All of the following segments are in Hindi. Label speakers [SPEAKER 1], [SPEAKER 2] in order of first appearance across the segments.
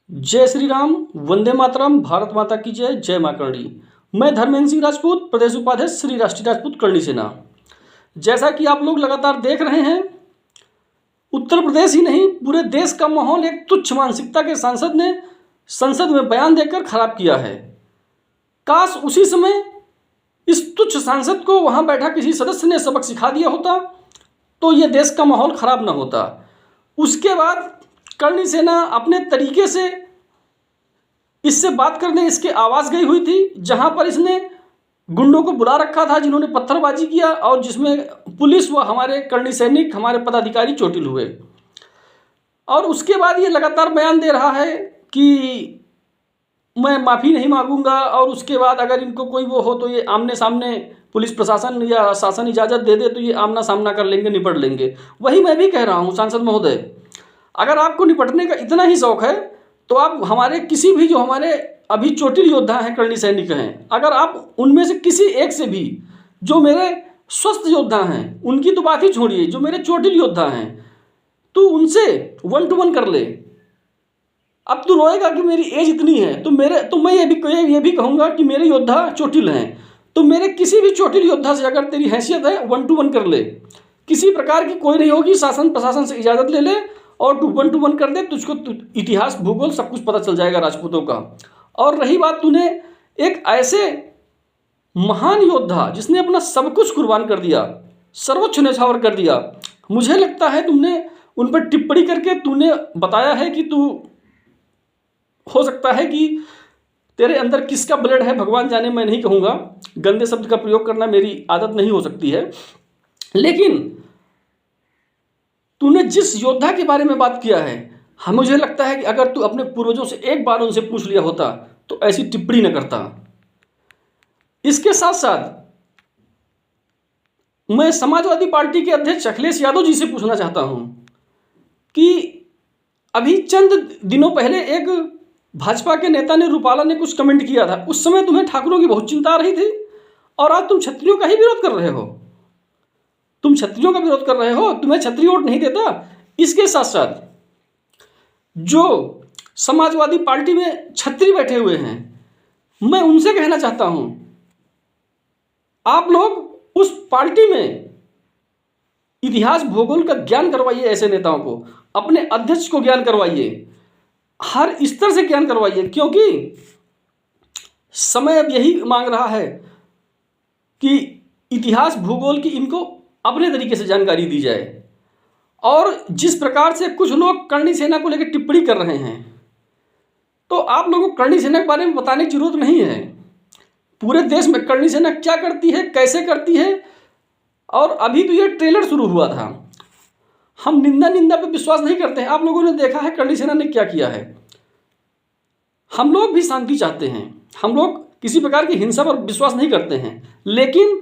[SPEAKER 1] जय श्री राम, वंदे मातरम, भारत माता की जय, जय मां करणी। मैं धर्मेंद्र सिंह राजपूत, प्रदेश उपाध्यक्ष श्री राष्ट्रीय राजपूत करणी सेना। जैसा कि आप लोग लगातार देख रहे हैं, उत्तर प्रदेश ही नहीं पूरे देश का माहौल एक तुच्छ मानसिकता के सांसद ने संसद में बयान देकर खराब किया है। काश उसी समय इस तुच्छ सांसद को वहां बैठा किसी सदस्य ने सबक सिखा दिया होता तो ये देश का माहौल खराब न होता। उसके बाद करणी सेना अपने तरीके से इससे बात करने इसके आवाज़ गई हुई थी, जहां पर इसने गुंडों को बुला रखा था जिन्होंने पत्थरबाजी किया और जिसमें पुलिस व हमारे करणी सैनिक, हमारे पदाधिकारी चोटिल हुए। और उसके बाद ये लगातार बयान दे रहा है कि मैं माफ़ी नहीं मांगूंगा और उसके बाद अगर इनको कोई वो हो तो ये आमने सामने पुलिस प्रशासन या शासन इजाज़त दे दे तो ये आमना सामना कर लेंगे, निपट लेंगे। वही मैं भी कह रहा हूँ सांसद महोदय, अगर आपको निपटने का इतना ही शौक है तो आप हमारे किसी भी जो हमारे अभी चोटिल योद्धा हैं, करणी सैनिक हैं, अगर आप उनमें से किसी एक से भी जो मेरे स्वस्थ योद्धा हैं, उनकी तो बात ही छोड़िए, जो मेरे चोटिल योद्धा हैं, तो उनसे 1 to 1 कर ले। अब तू रोएगा कि मेरी एज इतनी है तो मैं ये भी कहूँगा कि मेरे योद्धा चोटिल हैं, तो मेरे किसी भी चोटिल योद्धा से अगर तेरी हैसियत है 1 to 1 कर ले। किसी प्रकार की कोई नहीं होगी, शासन प्रशासन से इजाज़त ले ले और 1 to 1 कर दे, तुझको इतिहास भूगोल सब कुछ पता चल जाएगा राजपूतों का। और रही बात, तूने एक ऐसे महान योद्धा जिसने अपना सब कुछ कुर्बान कर दिया, सर्वोच्च न्यौछावर कर दिया, मुझे लगता है तुमने उन पर टिप्पणी करके तूने बताया है कि तू, हो सकता है कि तेरे अंदर किसका ब्लड है भगवान जाने, मैं नहीं कहूँगा, गंदे शब्द का प्रयोग करना मेरी आदत नहीं हो सकती है, लेकिन तूने जिस योद्धा के बारे में बात किया है, मुझे लगता है कि अगर तू अपने पूर्वजों से एक बार उनसे पूछ लिया होता तो ऐसी टिप्पणी न करता। इसके साथ साथ मैं समाजवादी पार्टी के अध्यक्ष अखिलेश यादव जी से पूछना चाहता हूं कि अभी चंद दिनों पहले एक भाजपा के नेता ने, रूपाला ने कुछ कमेंट किया था, उस समय तुम्हें ठाकुरों की बहुत चिंता आ रही थी और आज तुम क्षत्रियों का ही विरोध कर रहे हो। तुम क्षत्रियों का विरोध कर रहे हो, तुम्हें क्षत्रिय वोट नहीं देता। इसके साथ साथ जो समाजवादी पार्टी में छत्री बैठे हुए हैं, मैं उनसे कहना चाहता हूं, आप लोग उस पार्टी में इतिहास भूगोल का ज्ञान करवाइए, ऐसे नेताओं को, अपने अध्यक्ष को ज्ञान करवाइए, हर स्तर से ज्ञान करवाइए, क्योंकि समय अब यही मांग रहा है कि इतिहास भूगोल की इनको अपने तरीके से जानकारी दी जाए। और जिस प्रकार से कुछ लोग करणी सेना को लेकर टिप्पणी कर रहे हैं, तो आप लोगों को करणी सेना के बारे में बताने की जरूरत नहीं है। पूरे देश में करणी सेना क्या करती है, कैसे करती है, और अभी तो ये ट्रेलर शुरू हुआ था। हम निंदा पे विश्वास नहीं करते हैं। आप लोगों ने देखा है करणी सेना ने क्या किया है। हम लोग भी शांति चाहते हैं, हम लोग किसी प्रकार की हिंसा पर विश्वास नहीं करते हैं, लेकिन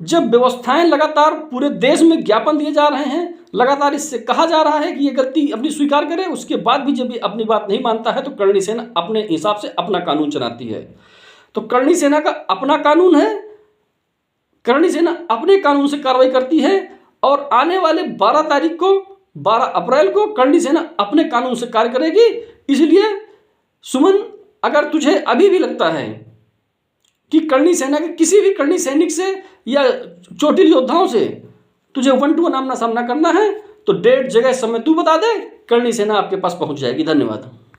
[SPEAKER 1] जब व्यवस्थाएं लगातार पूरे देश में ज्ञापन दिए जा रहे हैं, लगातार इससे कहा जा रहा है कि ये गलती अपनी स्वीकार करे, उसके बाद भी जब ये अपनी बात नहीं मानता है तो करणी सेना अपने हिसाब से अपना कानून चलाती है। तो करणी सेना का अपना कानून है, करणी सेना अपने कानून से कार्रवाई करती है और आने वाले 12 अप्रैल को करणी सेना अपने कानून से कार्य करेगी। इसलिए सुमन, अगर तुझे अभी भी लगता है कि करणी सेना के किसी भी करणी सैनिक से या चोटिल योद्धाओं से तुझे 1 to 1 आमना सामना करना है तो डेट, जगह, समय तू बता दे, करणी सेना आपके पास पहुंच जाएगी। धन्यवाद।